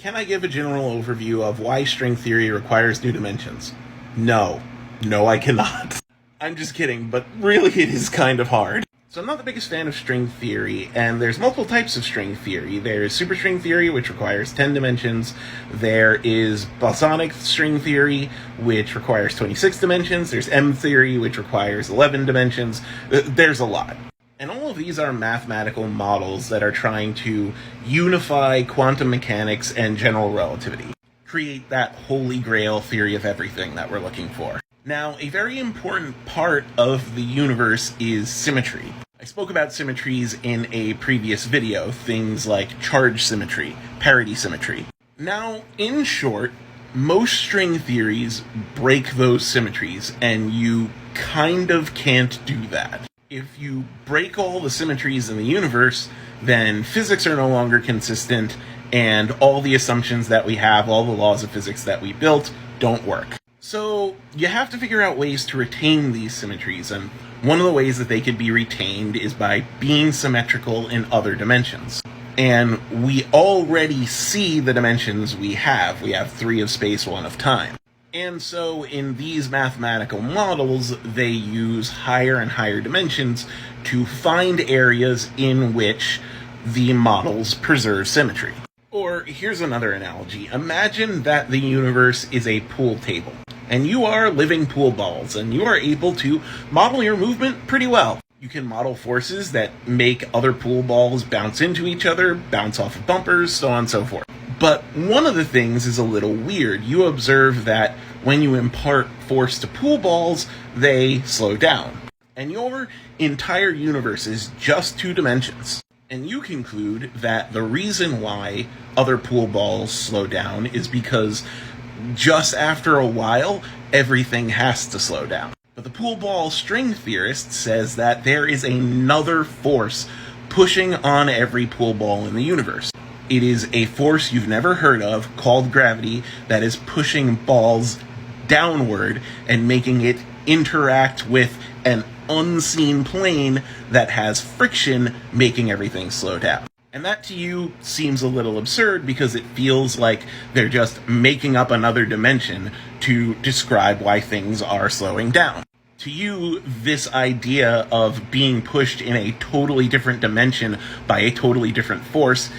Can I give a general overview of why string theory requires new dimensions? No. No, I cannot. I'm just kidding, but really it is kind of hard. So I'm not the biggest fan of string theory, and there's multiple types of string theory. There's superstring theory, which requires 10 dimensions. There is bosonic string theory, which requires 26 dimensions. There's M theory, which requires 11 dimensions. There's a lot. And all of these are mathematical models that are trying to unify quantum mechanics and general relativity. Create that holy grail theory of everything that we're looking for. Now, a very important part of the universe is symmetry. I spoke about symmetries in a previous video, things like charge symmetry, parity symmetry. Now, in short, most string theories break those symmetries, and you kind of can't do that. If you break all the symmetries in the universe, then physics are no longer consistent, and all the assumptions that we have, all the laws of physics that we built, don't work. So you have to figure out ways to retain these symmetries, and one of the ways that they could be retained is by being symmetrical in other dimensions. And we already see the dimensions we have. We have 3 of space, 1 of time. And so in these mathematical models, they use higher and higher dimensions to find areas in which the models preserve symmetry. Or here's another analogy. Imagine that the universe is a pool table, and you are living pool balls, and you are able to model your movement pretty well. You can model forces that make other pool balls bounce into each other, bounce off of bumpers, so on and so forth. But one of the things is a little weird. You observe that when you impart force to pool balls, they slow down. And your entire universe is just 2 dimensions. And you conclude that the reason why other pool balls slow down is because just after a while, everything has to slow down. But the pool ball string theorist says that there is another force pushing on every pool ball in the universe. It is a force you've never heard of called gravity that is pushing balls downward and making it interact with an unseen plane that has friction, making everything slow down. And that to you seems a little absurd because it feels like they're just making up another dimension to describe why things are slowing down. To you, this idea of being pushed in a totally different dimension by a totally different force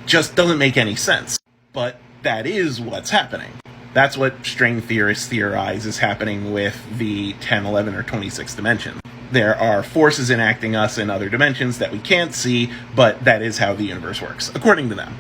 just doesn't make any sense. But that is what's happening. That's what string theorists theorize is happening with the 10, 11, or 26 dimensions. There are forces enacting us in other dimensions that we can't see, but that is how the universe works, according to them.